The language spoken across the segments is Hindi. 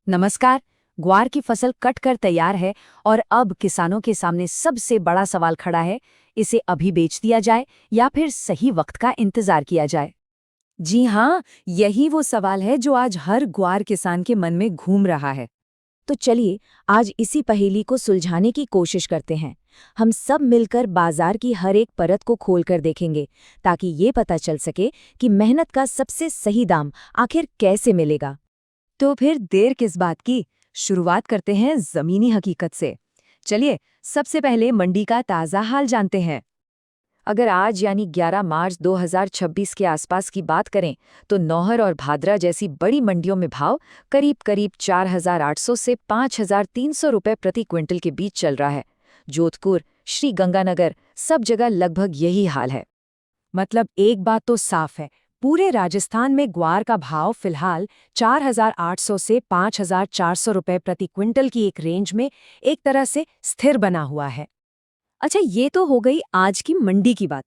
नमस्कार। ग्वार की फसल कट कर तैयार है और अब किसानों के सामने सबसे बड़ा सवाल खड़ा है, इसे अभी बेच दिया जाए या फिर सही वक्त का इंतजार किया जाए। जी हाँ, यही वो सवाल है जो आज हर ग्वार किसान के मन में घूम रहा है। तो चलिए आज इसी पहेली को सुलझाने की कोशिश करते हैं। हम सब मिलकर बाजार की हर एक परत को खोलकर देखेंगे ताकि ये पता चल सके कि मेहनत का सबसे सही दाम आखिर कैसे मिलेगा। तो फिर देर किस बात की, शुरुआत करते हैं जमीनी हकीकत से। चलिए सबसे पहले मंडी का ताज़ा हाल जानते हैं। अगर आज यानी 11 मार्च 2026 के आसपास की बात करें तो नौहर और भादरा जैसी बड़ी मंडियों में भाव करीब 4,800 से 5,300 रुपए प्रति क्विंटल के बीच चल रहा है। जोधपुर, श्री गंगानगर, सब जगह लगभग यही हाल है। मतलब एक बात तो साफ है, पूरे राजस्थान में ग्वार का भाव फिलहाल 4,800 से 5,400 रुपए प्रति क्विंटल की एक रेंज में एक तरह से स्थिर बना हुआ है। अच्छा, ये तो हो गई आज की मंडी की बात।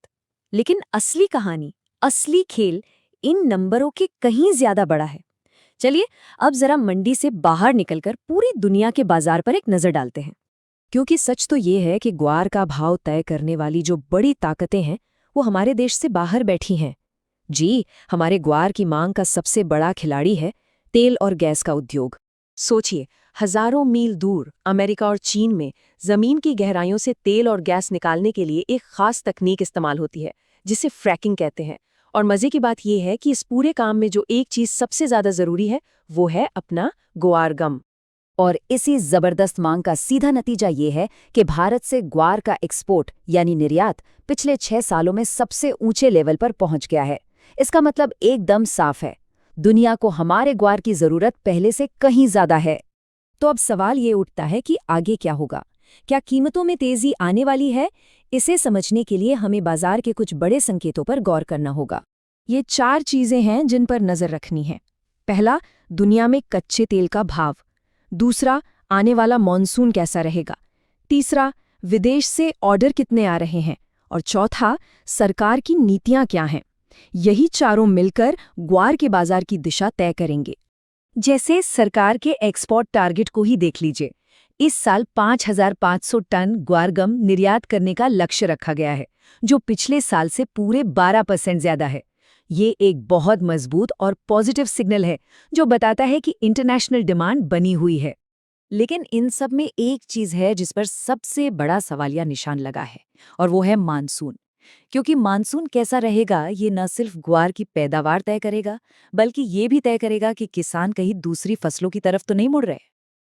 लेकिन असली कहानी, असली खेल इन नंबरों के कहीं ज्यादा बड़ा है। चलिए अब जरा मंडी से बाहर निकलकर पूरी दुनिया के बाजार पर एक नजर डालते हैं। क्योंकि सच तो ये है कि ग्वार का भाव तय करने वाली जो बड़ी ताकतें हैं वो हमारे देश से बाहर बैठी हैं। जी, हमारे ग्वार की मांग का सबसे बड़ा खिलाड़ी है तेल और गैस का उद्योग। सोचिए, हजारों मील दूर अमेरिका और चीन में जमीन की गहराइयों से तेल और गैस निकालने के लिए एक खास तकनीक इस्तेमाल होती है जिसे फ्रैकिंग कहते हैं। और मजे की बात यह है कि इस पूरे काम में जो एक चीज सबसे ज्यादा जरूरी है वो है अपना ग्वार गम। और इसी जबरदस्त मांग का सीधा नतीजा ये है कि भारत से ग्वार का एक्सपोर्ट यानी निर्यात पिछले 6 सालों में सबसे ऊंचे लेवल पर पहुंच गया है। इसका मतलब एकदम साफ है, दुनिया को हमारे ग्वार की जरूरत पहले से कहीं ज्यादा है। तो अब सवाल ये उठता है कि आगे क्या होगा? क्या कीमतों में तेजी आने वाली है? इसे समझने के लिए हमें बाजार के कुछ बड़े संकेतों पर गौर करना होगा। ये 4 चीजें हैं जिन पर नजर रखनी है। पहला, दुनिया में कच्चे तेल का भाव। दूसरा, आने वाला मॉनसून कैसा रहेगा। तीसरा, विदेश से ऑर्डर कितने आ रहे हैं। और चौथा, सरकार की नीतियां क्या हैं। यही चारों मिलकर ग्वार के बाजार की दिशा तय करेंगे। जैसे सरकार के एक्सपोर्ट टारगेट को ही देख लीजिए। इस साल 5,500 टन ग्वारगम निर्यात करने का लक्ष्य रखा गया है, जो पिछले साल से पूरे 12% ज्यादा है। ये एक बहुत मजबूत और पॉजिटिव सिग्नल है जो बताता है कि इंटरनेशनल डिमांड बनी हुई है। लेकिन इन सब में एक चीज है जिस पर सबसे बड़ा सवालिया निशान लगा है, और वो है मानसून। क्योंकि मानसून कैसा रहेगा ये न सिर्फ ग्वार की पैदावार तय करेगा, बल्कि ये भी तय करेगा कि किसान कहीं दूसरी फसलों की तरफ तो नहीं मुड़ रहे।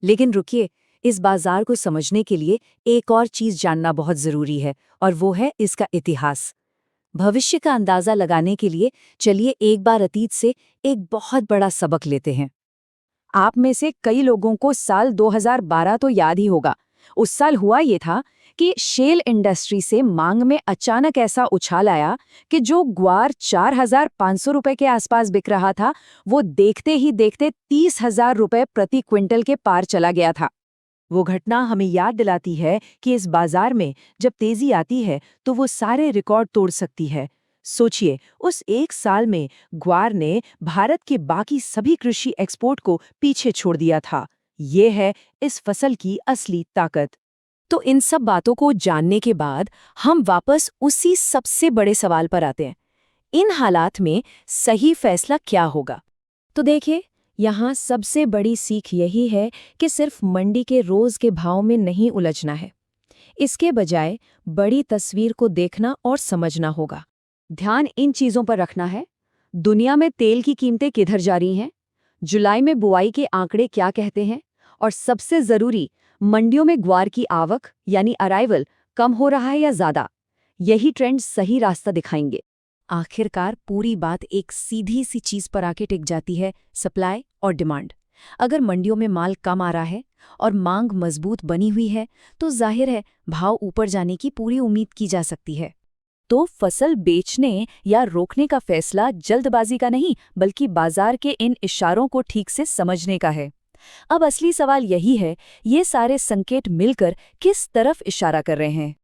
लेकिन रुकिए, इस बाजार को समझने के लिए एक और चीज जानना बहुत जरूरी है, और वो है इसका इतिहास। भविष्य का अंदाजा लगाने के लिए चलिए एक बार अतीत से एक बहुत बड़ा सबक लेते हैं। आप में से कई लोगों को साल 2012 तो याद ही होगा। उस साल हुआ ये था कि शेल इंडस्ट्री से मांग में अचानक ऐसा उछाल आया कि जो ग्वार 4,500 रुपए के आसपास बिक रहा था, वो देखते ही देखते 30,000 रुपए प्रति क्विंटल के पार चला गया था। वो घटना हमें याद दिलाती है कि इस बाजार में जब तेजी आती है तो वो सारे रिकॉर्ड तोड़ सकती है। सोचिए, उस एक साल में ग्वार ने भारत के बाकी सभी कृषि एक्सपोर्ट को पीछे छोड़ दिया था। ये है इस फसल की असली ताकत। तो इन सब बातों को जानने के बाद हम वापस उसी सबसे बड़े सवाल पर आते हैं। इन हालात में सही फैसला क्या होगा? तो देखिए, यहाँ सबसे बड़ी सीख यही है कि सिर्फ मंडी के रोज के भाव में नहीं उलझना है। इसके बजाय बड़ी तस्वीर को देखना और समझना होगा। ध्यान इन चीजों पर रखना है। दुनिया में तेल की कीमतें किधर जा रही हैं, जुलाई में बुआई के आंकड़े क्या कहते हैं, और सबसे जरूरी, मंडियों में ग्वार की आवक यानी अराइवल कम हो रहा है या ज्यादा। यही ट्रेंड सही रास्ता दिखाएंगे। आखिरकार पूरी बात एक सीधी सी चीज पर आके टिक जाती है, सप्लाई और डिमांड। अगर मंडियों में माल कम आ रहा है और मांग मजबूत बनी हुई है तो जाहिर है भाव ऊपर जाने की पूरी उम्मीद की जा सकती है। तो फसल बेचने या रोकने का फैसला जल्दबाजी का नहीं, बल्कि बाजार के इन इशारों को ठीक से समझने का है। अब असली सवाल यही है, ये सारे संकेत मिलकर किस तरफ इशारा कर रहे हैं।